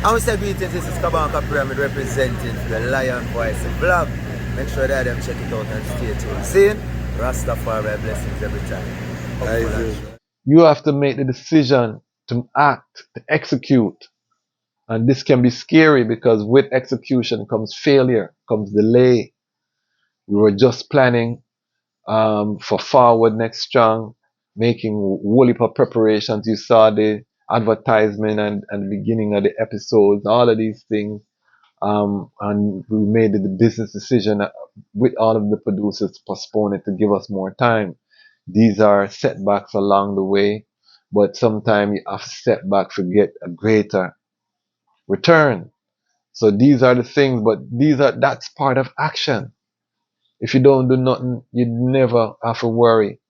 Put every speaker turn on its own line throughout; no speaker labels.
And we say greetings, this is Kabanka Pyramid representing the Lion Voice vlog. Make sure that them check it out and stay tuned. Seeing Rastafari blessings every time.
You have to make the decision to act, to execute. And this can be scary because with execution comes failure, comes delay. We were just planning for Forward Next Strong, making whole heap of preparations. You saw the advertisement and the beginning of the episodes, all of these things. And we made the business decision with all of the producers to postpone it to give us more time. These are setbacks along the way, but sometimes you have to step back to get a greater return. So these are the things, but that's part of action. If you don't do nothing, you never have to worry.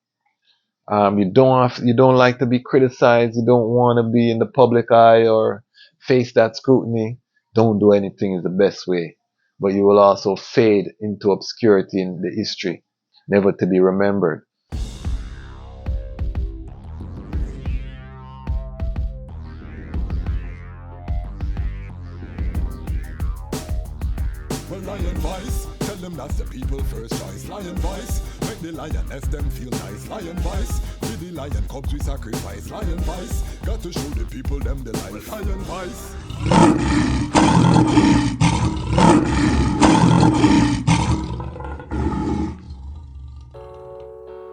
You don't like to be criticized. You don't want to be in the public eye or face that scrutiny. Don't do anything is the best way. But you will also fade into obscurity in the history, never to be remembered.
Well, Lion Voice, tell them that's the people first choice. Lion Voice, make the lioness them feel nice. Lion Voice, with the lion cubs we sacrifice. Lion Voice, got to show the people them the life. Lion Voice.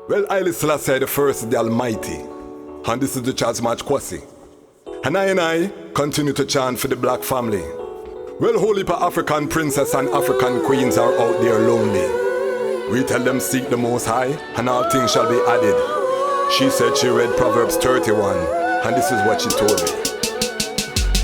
Well, Haile Selassie the first, the Almighty, and this is the Dejazmatch Kwasi. And I continue to chant for the black family. Well, whole heap of African princess and African queens are out there lonely. We tell them seek the Most High, and all things shall be added. She said she read Proverbs 31, and this is what she told me.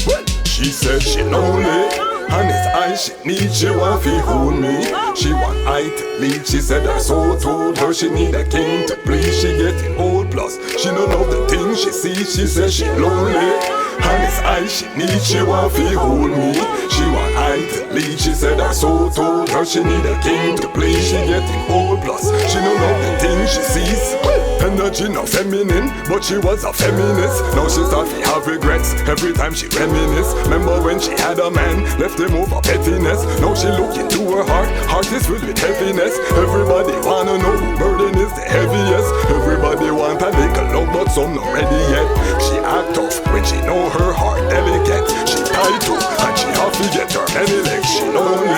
Well, she said she lonely, and it's I she need, she want to hold me. She want I to lead, she said her soul told her she need a king to please. She getting old, plus she don't know the things she sees. She said she lonely, and it's I she need, she want to hold me. She want I to lead, she said her soul told her she need a king to please. She getting old, plus she don't know the things she sees. Energy not feminine, but she was a feminist. Now she start to have regrets every time she reminisce. Remember when she had a man, left him over pettiness. Now she look into her heart, heart is filled with heaviness. Everybody wanna know who burden is the heaviest. Everybody want a little love, but some not ready yet. She act tough when she know her heart delicate. She tied to, and she have to get her many legs. She lonely,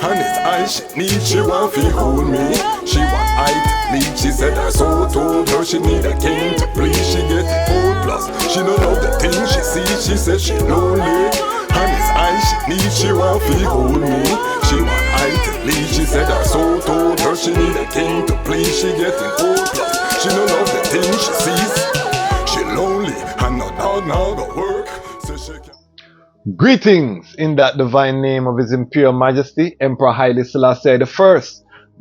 and it's I she need, she want to hold me. She want I to lead, she said her soul told her she need a king to please. She getting old, plus she don't know the things she sees. She said she lonely, and it's I she need, she want to hold me. She want I to lead, she said her soul told her she need a king to please. She getting old, plus she don't know the things she sees. She lonely, and no dog now go work, so she can.
Greetings in that divine name of His Imperial Majesty, Emperor Haile Selassie I.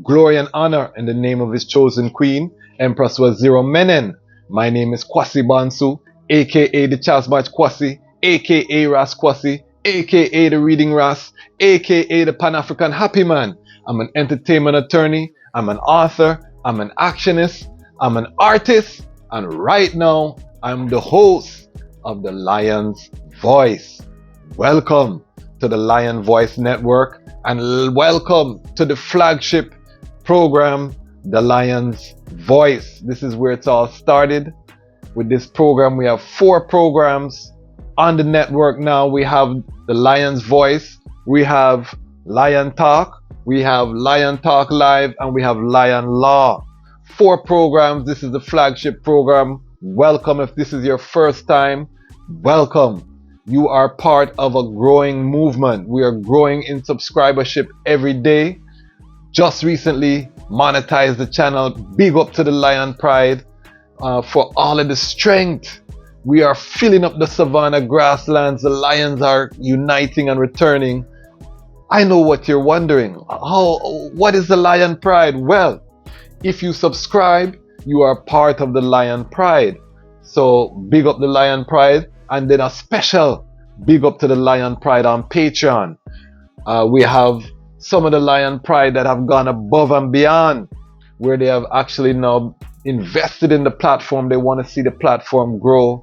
Glory and honor in the name of his chosen queen, Empress Waziri Menen. My name is Kwasi Bansu, aka the Dejazmatch Kwasi, aka Ras Tafari, aka the Reading Ras, aka the Panafrican Happy Man. I'm an entertainment attorney, I'm an author, I'm an actionist, I'm an artist, and right now I'm the host of the Lion's Voice. Welcome to the Lion Voice Network, and welcome to the flagship program, the Lion's Voice. This is where it's all started. With this program, we have 4 programs on the network now. We have the Lion's Voice, we have Lion Talk, we have Lion Talk Live, and we have Lion Law. 4 programs. This is the flagship program. Welcome. If this is your first time, welcome. You are part of a growing movement. We are growing in subscribership every day. Just recently monetized the channel. Big up to the Lion Pride for all of the strength. We are filling up the savannah grasslands. The lions are uniting and returning. I know what you're wondering. What is the Lion Pride? Well, if you subscribe, you are part of the Lion Pride. So big up the Lion Pride. And then a special big up to the Lion Pride on Patreon. We have some of the Lion Pride that have gone above and beyond, where they have actually now invested in the platform. They want to see the platform grow.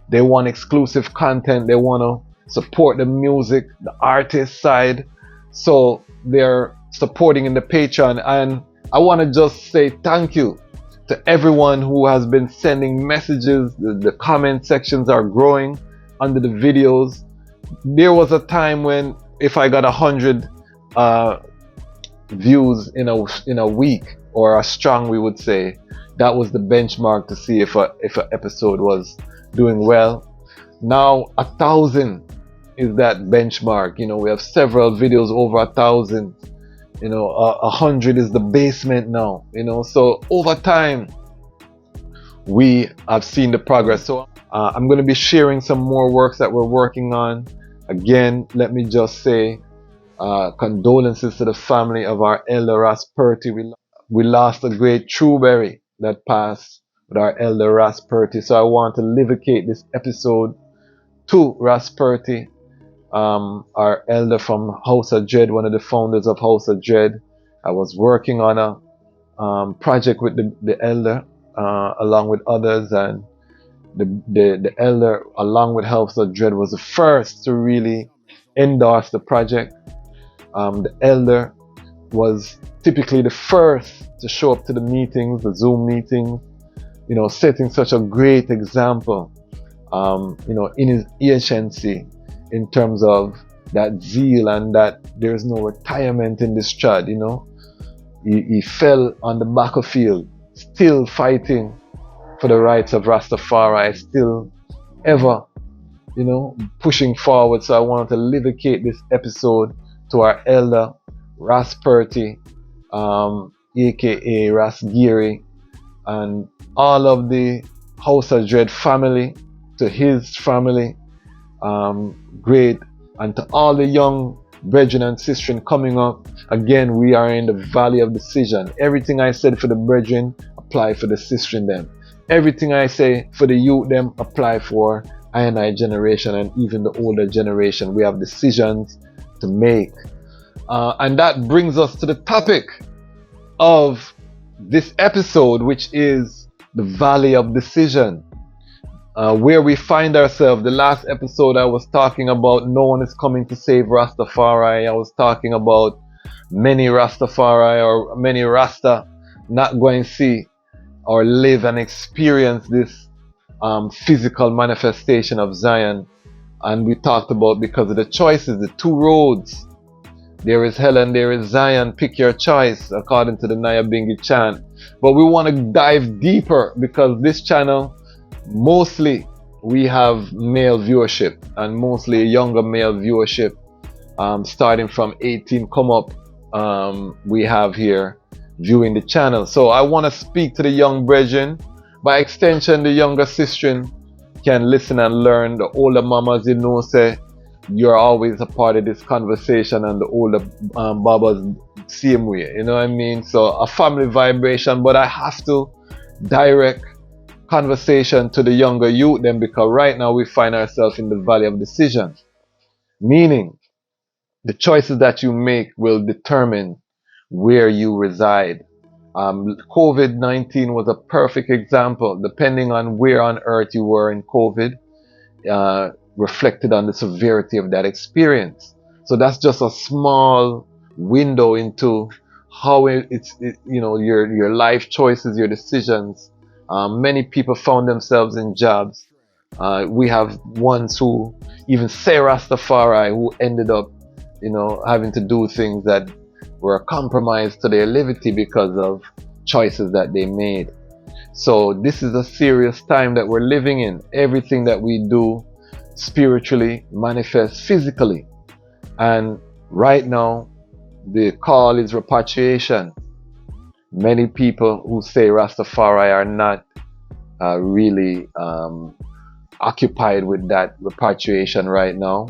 They want exclusive content. They want to support the music, the artist side. So they're supporting in the Patreon. And I want to just say thank you to everyone who has been sending messages. The comment sections are growing under the videos. There was a time when if I got 100 views in a week, or a strong, we would say, that was the benchmark to see if an episode was doing well. Now 1,000 is that benchmark. You know, we have several videos over 1,000. You know, 100 is the basement now. You know, so over time we have seen the progress. So I'm going to be sharing some more works that we're working on. Again, let me just say condolences to the family of our elder Ras Purty. We lost a great Trueberry that passed with our elder Ras Purty. So I want to livicate this episode to Ras Purty, our elder from House of Dread, one of the founders of House of Dread. I was working on a project with the elder along with others, and the elder along with House of Dread was the first to really endorse the project. The elder was typically the first to show up to the meetings, the Zoom meetings, you know, setting such a great example, you know, in his agency in terms of that zeal and that there's no retirement in this trad, you know. He fell on the battlefield, still fighting for the rights of Rastafari, still ever, you know, pushing forward. So I wanted to livicate this episode to our elder Ras Purty, aka Ras Geary, and all of the House of Dread family, to his family, great, and to all the young brethren and sisters coming up. Again, we are in the valley of decision. Everything I said for the brethren apply for the sisters them. Everything I say for the youth them apply for I generation and even the older generation. We have decisions to make. And that brings us to the topic of this episode, which is the Valley of Decision, where we find ourselves. The last episode I was talking about no one is coming to save Rastafari. I was talking about many Rastafari or many Rasta not going to see or live and experience this physical manifestation of Zion. And we talked about, because of the choices, the two roads, there is hell and there is Zion, pick your choice, according to the Nyabingi chant. But we want to dive deeper, because this channel, mostly we have male viewership, and mostly younger male viewership, starting from 18 come up, we have here viewing the channel. So I want to speak to the young brethren. By extension, the younger sister can listen and learn. The older mamas, you know, say you're always a part of this conversation, and the older babas same way, you know what I mean? So a family vibration, but I have to direct conversation to the younger youth then, because right now we find ourselves in the valley of decision, meaning the choices that you make will determine where you reside. COVID-19 was a perfect example. Depending on where on earth you were in COVID, reflected on the severity of that experience. So that's just a small window into how it's you know, your life choices, your decisions. Many people found themselves in jobs. We have ones who even say Rastafari, who ended up, you know, having to do things that were a compromise to their livity because of choices that they made. So this is a serious time that we're living in. Everything that we do spiritually manifests physically, and right now the call is repatriation. Many people who say Rastafari are not really occupied with that repatriation right now,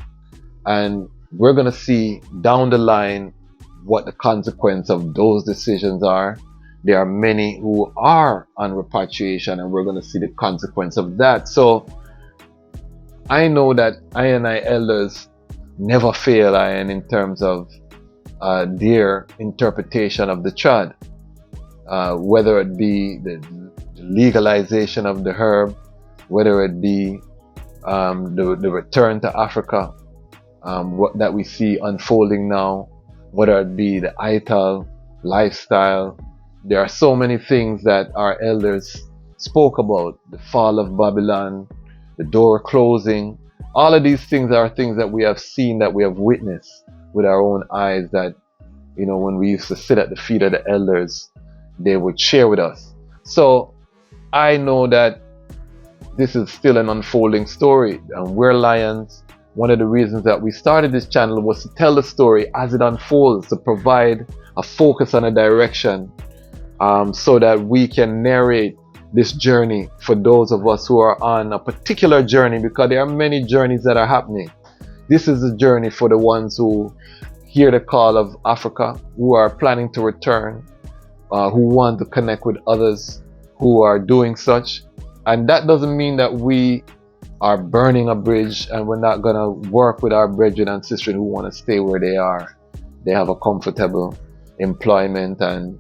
and we're gonna see down the line what the consequence of those decisions are. There are many who are on repatriation, and we're gonna see the consequence of that. So I know that I elders never fail in terms of their interpretation of the trad, whether it be the legalization of the herb, whether it be the return to Africa, what that we see unfolding now, whether it be the ITAL lifestyle. There are so many things that our elders spoke about: the fall of Babylon, the door closing. All of these things are things that we have seen, that we have witnessed with our own eyes, that, you know, when we used to sit at the feet of the elders, they would share with us. So I know that this is still an unfolding story, and we're Lions. One of the reasons that we started this channel was to tell the story as it unfolds, to provide a focus and a direction, so that we can narrate this journey for those of us who are on a particular journey, because there are many journeys that are happening. This is a journey for the ones who hear the call of Africa, who are planning to return, who want to connect with others who are doing such. And that doesn't mean that we are burning a bridge and we're not going to work with our brethren and sisters who want to stay where they are. They have a comfortable employment, and,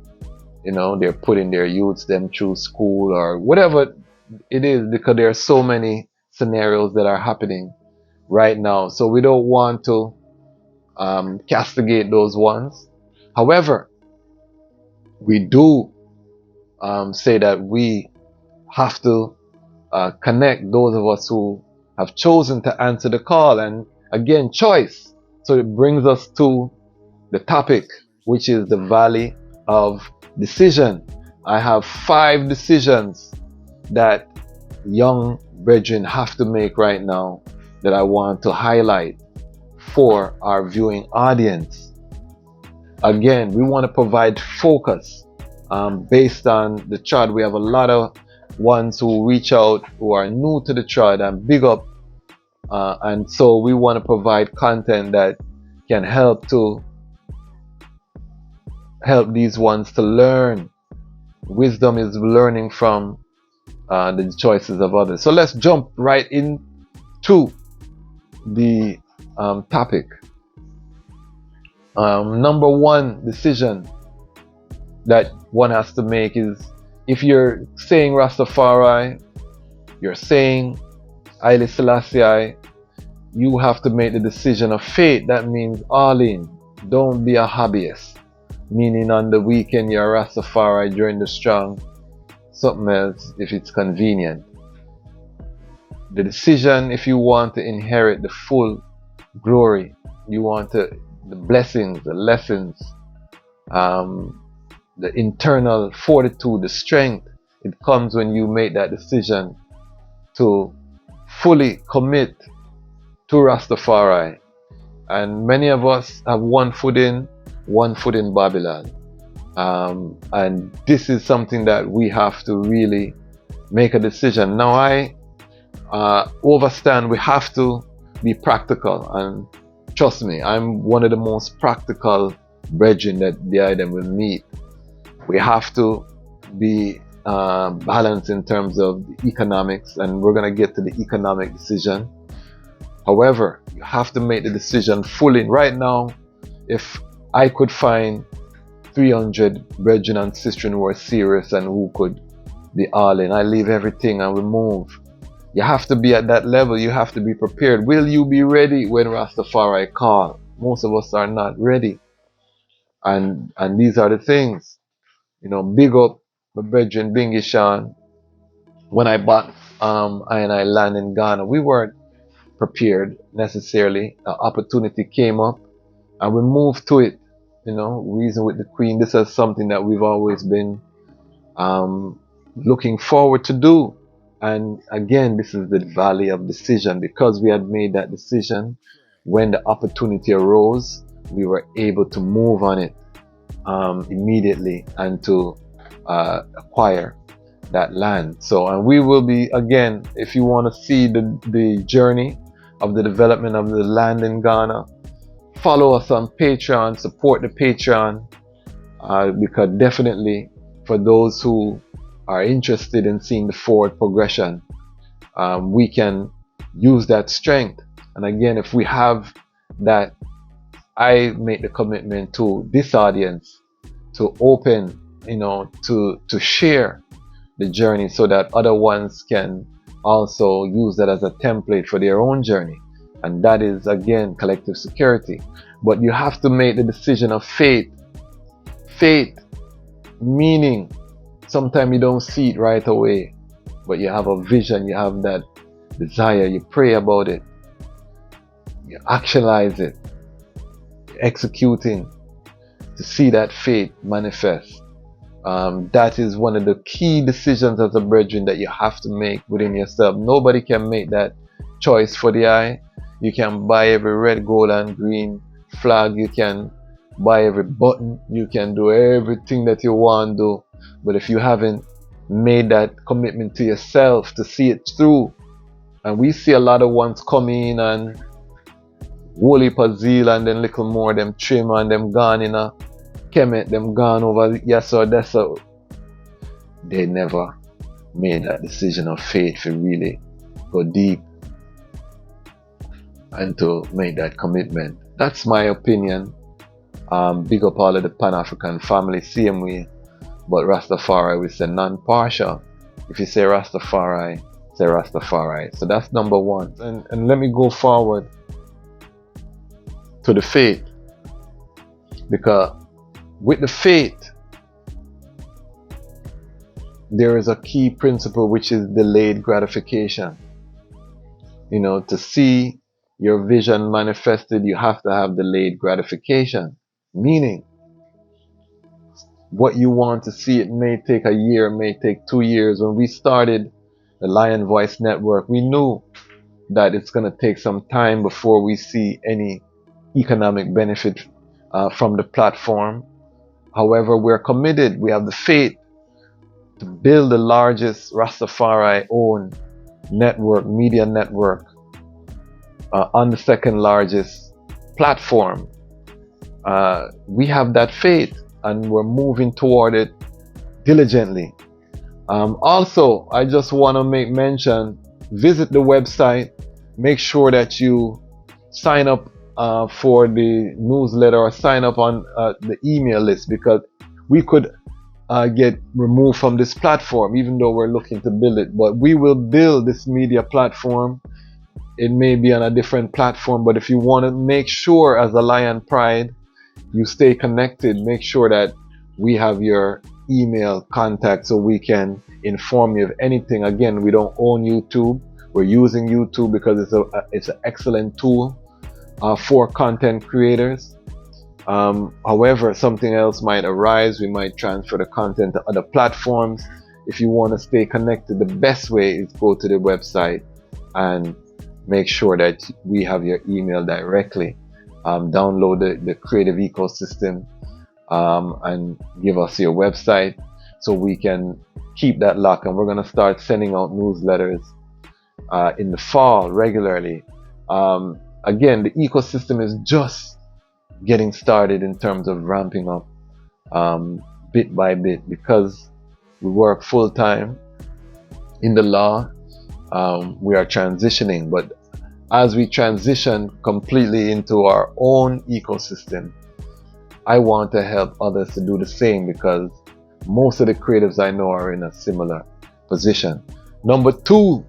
you know, they're putting their youths them through school or whatever it is, because there are so many scenarios that are happening right now. So we don't want to castigate those ones. However, we do say that we have to connect those of us who have chosen to answer the call. And again, choice. So it brings us to the topic, which is the Valley of Decision. I have 5 decisions that young brethren have to make right now that I want to highlight for our viewing audience. Again, we want to provide focus based on the chart. We have a lot of ones who reach out who are new to the chart, and big up, and so we want to provide content that can help these ones to learn. Wisdom is learning from the choices of others. So let's jump right into the topic. Number 1 decision that one has to make is, if you're saying Rastafari, you're saying Haile Selassie, you have to make the decision of faith. That means all in. Don't be a hobbyist. Meaning on the weekend you're Rastafari, during the strong something else if it's convenient. The decision, if you want to inherit the full glory, you want the blessings, the lessons, the internal fortitude, the strength, it comes when you make that decision to fully commit to Rastafari. And many of us have one foot in Babylon. And this is something that we have to really make a decision. Now I understand we have to be practical, and trust me, I'm one of the most practical brethren that the item will meet. We have to be balanced in terms of the economics, and we're going to get to the economic decision. However, you have to make the decision fully. Right now, if I could find 300 brethren and sisters who are serious and who could be all in, I leave everything and we move. You have to be at that level. You have to be prepared. Will you be ready when Rastafari call? Most of us are not ready. And these are the things. You know, big up my brethren Bingishan. When I bought I land in Ghana, we weren't prepared necessarily. An opportunity came up and we moved to it. You know, reason with the Queen. This is something that we've always been looking forward to do. And again, this is the Valley of Decision, because we had made that decision. When the opportunity arose, we were able to move on it immediately and to acquire that land. So, and we will be, again, if you want to see the journey of the development of the land in Ghana, follow us on Patreon, support the Patreon, because definitely for those who are interested in seeing the forward progression, we can use that strength. And again, if we have that, I make the commitment to this audience to open, you know, to share the journey so that other ones can also use that as a template for their own journey. And that is, again, collective security. But you have to make the decision of faith. Faith, meaning sometimes you don't see it right away, but you have a vision, you have that desire, you pray about it, you actualize it, you're executing to see that faith manifest. That is one of the key decisions as a brethren that you have to make within yourself. Nobody can make that choice for the eye. You can buy every red, gold and green flag, you can buy every button, you can do everything that you want to do, but if you haven't made that commitment to yourself to see it through, and we see a lot of ones come in and whole heap of zeal and then little more them trim and them gone in a kemet, them gone over yes or that's so. They never made that decision of faith to really go deep and to make that commitment. That's my opinion. Big up all of the Pan-African family, same way. But Rastafari, we say non-partial. If you say Rastafari, say Rastafari. So that's number one. And let me go forward to the faith. Because with the faith, there is a key principle which is delayed gratification. You know, to see your vision manifested, you have to have delayed gratification. Meaning, what you want to see, it may take a year, it may take 2 years. When we started the Lion Voice Network, we knew that it's going to take some time before we see any economic benefit from the platform. However, we're committed, we have the faith to build the largest Rastafari-owned network, media network, on the second largest platform. We have that faith and we're moving toward it diligently. Also, I just want to make mention, visit the website, make sure that you sign up for the newsletter or sign up on the email list, because we could get removed from this platform even though we're looking to build it. But we will build this media platform. It may be on a different platform, but if you want to make sure as a Lion Pride you stay connected, make sure that we have your email contact so we can inform you of anything. Again, we don't own YouTube. We're using YouTube because it's an excellent tool for content creators. However, something else might arise. We might transfer the content to other platforms. If you want to stay connected, the best way is go to the website and make sure that we have your email directly. Download the creative ecosystem and give us your website so we can keep that lock. And we're going to start sending out newsletters in the fall regularly. Again, the ecosystem is just getting started in terms of ramping up bit by bit, because we work full time in the law. We are transitioning, but as we transition completely into our own ecosystem, I want to help others to do the same, because most of the creatives I know are in a similar position. Number two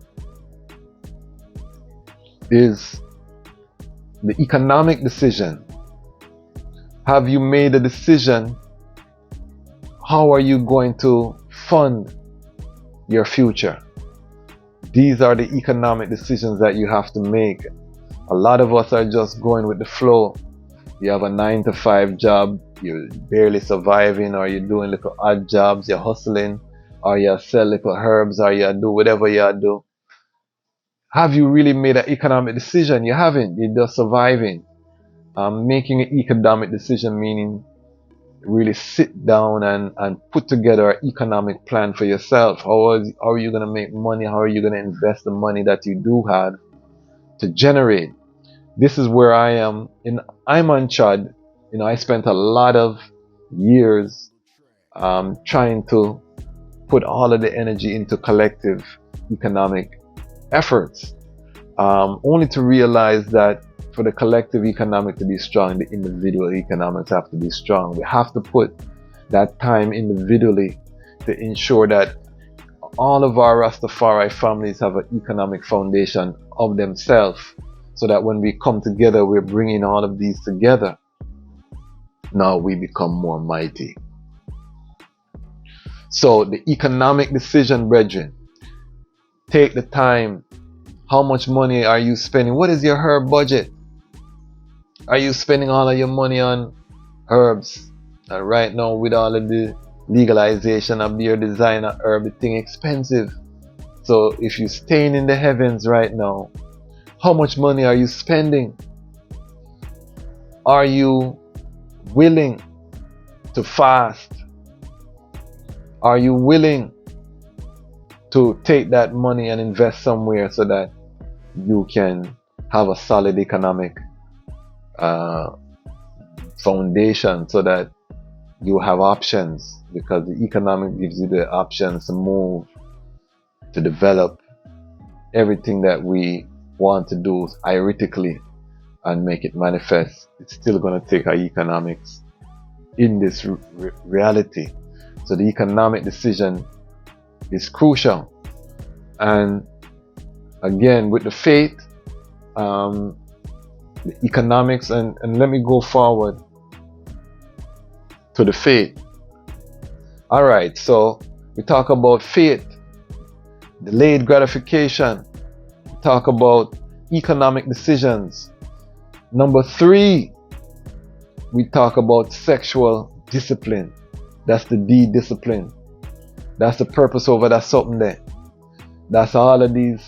is the economic decision. Have you made a decision? How are you going to fund your future? These are the economic decisions that you have to make. A lot of us are just going with the flow. You have a 9-to-5 job, you're barely surviving, or you're doing little odd jobs, you're hustling, or you sell little herbs, or you do whatever you do. Have you really made an economic decision? You haven't. You're just surviving. Making an economic decision meaning really sit down and put together an economic plan for yourself. How are you going to make money? How are you going to invest the money that you do have to generate? This is where I am. I'm on Chad. I spent a lot of years trying to put all of the energy into collective economic efforts, only to realize that for the collective economic to be strong, the individual economics have to be strong. We have to put that time individually to ensure that all of our Rastafari families have an economic foundation of themselves. so that when we come together, we're bringing all of these together. Now we become more mighty. So the economic decision, brethren, take the time. How much money are you spending? What is your herb budget? Are you spending all of your money on herbs? And right now, with all of the legalization of your designer herb, the thing expensive. So if you're staying in the heavens right now, how much money are you spending? Are you willing to fast? Are you willing to take that money and invest somewhere so that you can have a solid economic foundation, so that you have options? Because the economic gives you the options to move, to develop everything that we want to do theoretically and make it manifest. It's still going to take our economics in this reality. So the economic decision is crucial. And again, with the faith, the economics, and let me go forward to the faith. All right, so we talk about faith, delayed gratification, we talk about economic decisions. Number 3, we talk about sexual discipline. That's the D discipline. That's the purpose over that something there. That's all of these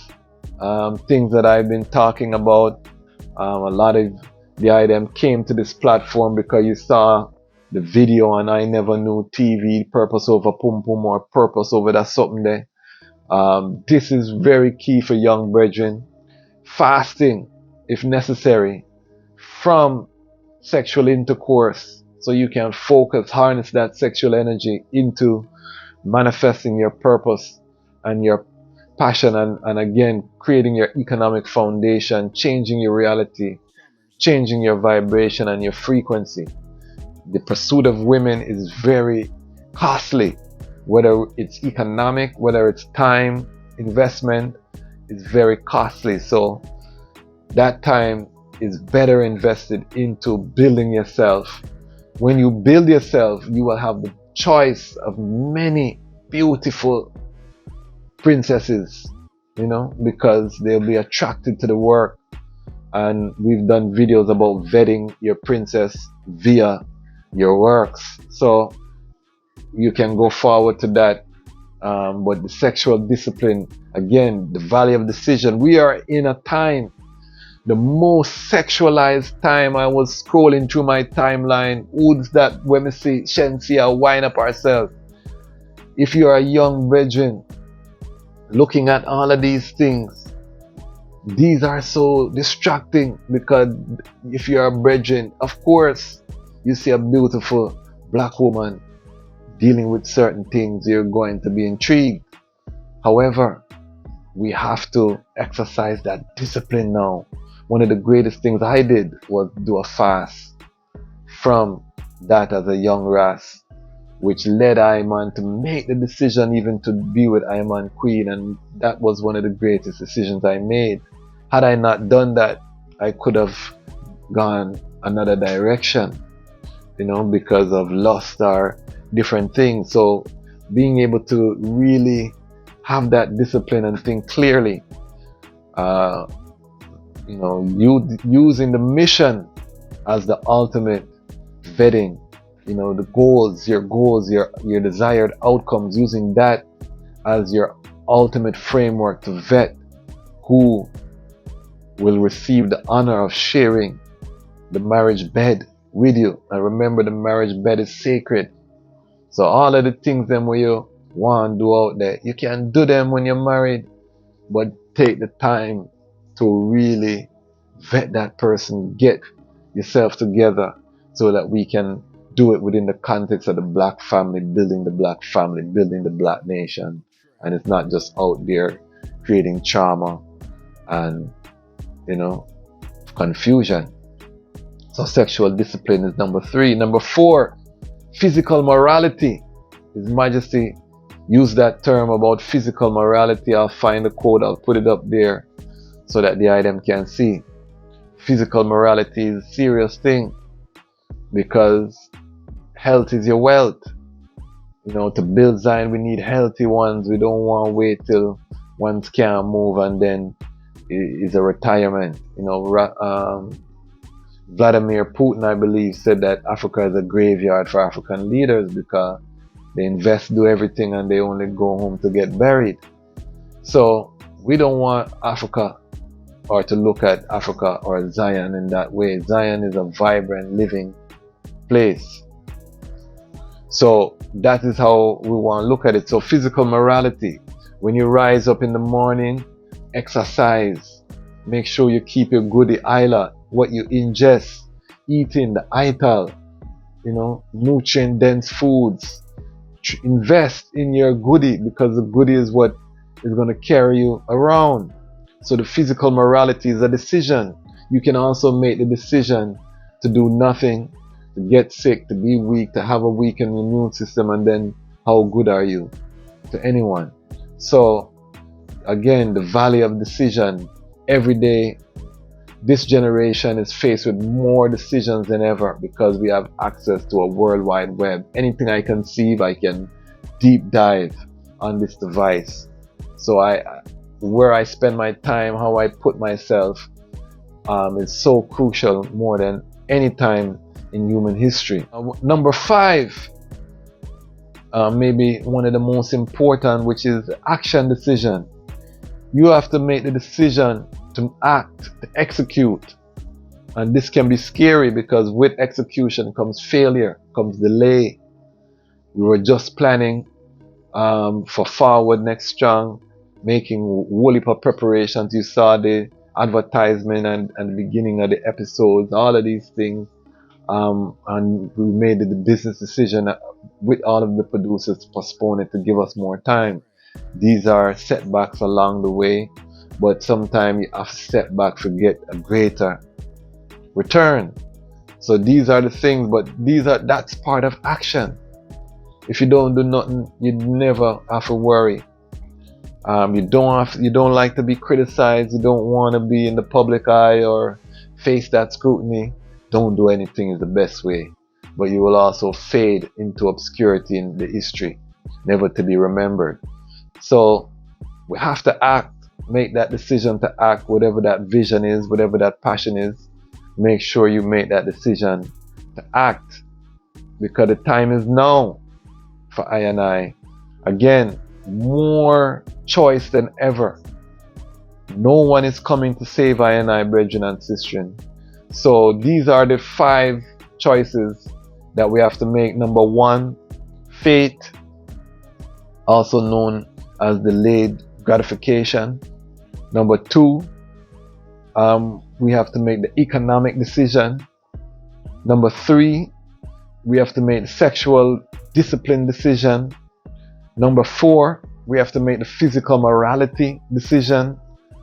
things that I've been talking about. A lot of the item came to this platform because you saw the video on I Never Knew TV, purpose over pum pum, or purpose over that something there. This is very key for young brethren. Fasting, if necessary, from sexual intercourse, so you can focus, harness that sexual energy into manifesting your purpose and your passion, and again, creating your economic foundation, changing your reality, changing your vibration and your frequency. The pursuit of women is very costly, whether it's economic, whether it's time, investment, is very costly. So that time is better invested into building yourself. When you build yourself, you will have the choice of many beautiful princesses, because they'll be attracted to the work. And we've done videos about vetting your princess via your works, so you can go forward to that. But the sexual discipline, again, the valley of decision. We are in a time, the most sexualized time. I was scrolling through my timeline. Who's that when we see Shensi or wind up ourselves? If you are a young brethren looking at all of these things, these are so distracting, because if you are a brethren, of course, you see a beautiful black woman dealing with certain things, you're going to be intrigued. However, we have to exercise that discipline now. One of the greatest things I did was do a fast from that as a young Ras, which led I.M to make the decision even to be with I.M Queen, and that was one of the greatest decisions I made. Had I not done that, I could have gone another direction, because of lust or different things. So being able to really have that discipline and think clearly, using the mission as the ultimate vetting, the goals, your desired outcomes, using that as your ultimate framework to vet who will receive the honor of sharing the marriage bed with you. And remember, the marriage bed is sacred. So all of the things them where you want to do out there, you can do them when you're married, but take the time to really vet that person, get yourself together, so that we can do it within the context of the black family, building the black family, building the black nation. And it's not just out there creating trauma and confusion. So sexual discipline is number 3. Number 4, physical morality. His Majesty used that term about physical morality. I'll find the code, I'll put it up there so that the item can see. physical morality is a serious thing, because health is your wealth. You know, to build Zion, we need healthy ones. We don't want to wait till ones can't move and then is a retirement. You know, Vladimir Putin, I believe, said that Africa is a graveyard for African leaders because they invest, do everything, and they only go home to get buried. So we don't want Africa, or to look at Africa or Zion in that way. Zion is a vibrant, living place. So that is how we want to look at it. So physical morality. When you rise up in the morning, exercise. Make sure you keep your goodie island. What you ingest, eating the ital, you know, nutrient dense foods. Invest in your goodie, because the goodie is what is going to carry you around. So the physical morality is a decision. You can also make the decision to do nothing, to get sick, to be weak, to have a weakened immune system, and then how good are you to anyone? So again, the value of decision. Every day, this generation is faced with more decisions than ever because we have access to a world wide web. Anything I conceive, I can deep dive on this device. So where I spend my time, how I put myself, is so crucial, more than any time in human history. Number 5, maybe one of the most important, which is action decision. You have to make the decision to act, to execute. And this can be scary because with execution comes failure, comes delay. We were just planning for Forward Next Strong, making whole heap of preparations. You saw the advertisement and the beginning of the episodes, all of these things. And we made the business decision with all of the producers to postpone it to give us more time. These are setbacks along the way, but sometimes you have to step back to get a greater return. So these are the things, but that's part of action. If you don't do nothing, you never have to worry. You don't like to be criticized. You don't want to be in the public eye or face that scrutiny. Don't do anything is the best way, but you will also fade into obscurity in the history, never to be remembered. So we have to act, make that decision to act, whatever that vision is, whatever that passion is. Make sure you make that decision to act, because the time is now for I and I. Again, more choice than ever. No one is coming to save I and I, brethren and sistren. So these are the 5 choices that we have to make. Number 1, faith, also known as delayed gratification. Number 2, we have to make the economic decision. Number 3, we have to make the sexual discipline decision. Number 4, we have to make the physical morality decision.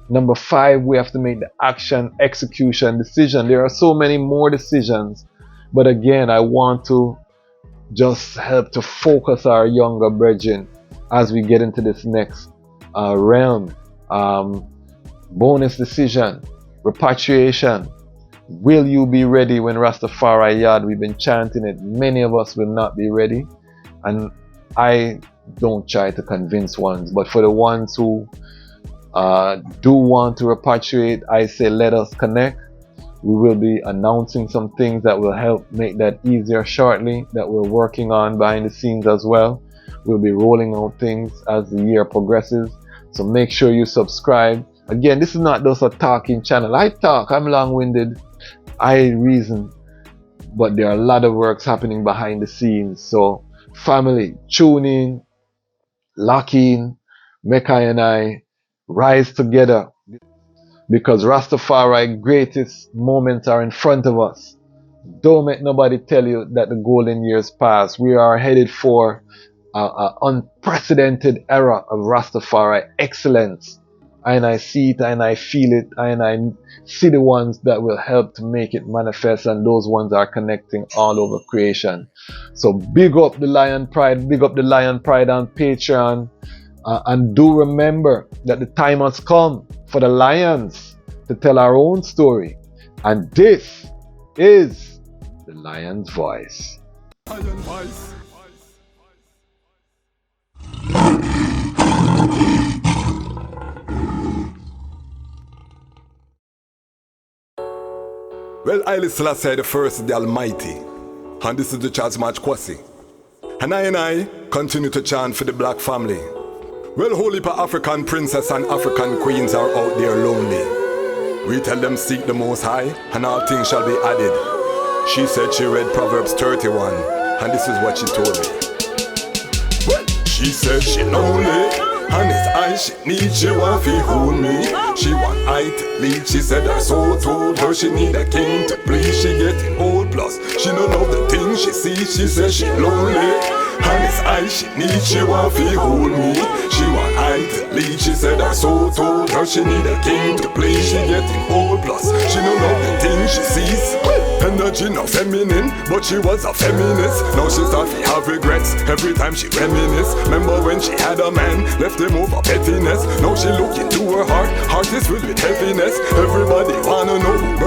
Number 5, we have to make the action execution decision. There are so many more decisions, but again, I want to just help to focus our younger brethren as we get into this next realm. Bonus decision, repatriation. Will you be ready when Rastafari yard? We've been chanting it. Many of us will not be ready, and I don't try to convince ones, but for the ones who do want to repatriate, I say let us connect. We will be announcing some things that will help make that easier shortly, that we're working on behind the scenes as well. We'll be rolling out things as the year progresses, so make sure you subscribe. Again, this is not just a talking channel. I talk, I'm long-winded, I reason, but there are a lot of works happening behind the scenes. So family, tune in, lock in, make I and I rise together, because Rastafari greatest moments are in front of us. Don't make nobody tell you that the golden years passed. We are headed for an unprecedented era of Rastafari excellence. And I see it and I feel it, and I see the ones that will help to make it manifest, and those ones are connecting all over creation. So big up the Lion Pride, big up the Lion Pride on Patreon, and do remember that the time has come for the Lions to tell our own story. And this is the Lion's Voice.
Lion Voice. Well, Haile Selassie the First, the Almighty, and this is the Dejazmatch. And I continue to chant for the black family. Well, whole heap of African princess and African queens are out there lonely. We tell them seek the Most High, and all things shall be added. She said she read Proverbs 31, and this is what she told me. Well, she said she lonely. And it's I she need, she want fi hold me. She want I to lead, she said her soul told her she need a king to please. She getting old, plus she don't know the things she sees. She said she lonely. And it's I she need, she want fi hold me. She want I to lead, she said her soul told her she need a king to please. She getting old, plus she don't know the things she sees. Energy now feminine, but she was a feminist. Now she start to have regrets every time she reminisce. Remember when she had a man, left him over pettiness. Now she look into her heart is filled with heaviness. Everybody wanna know who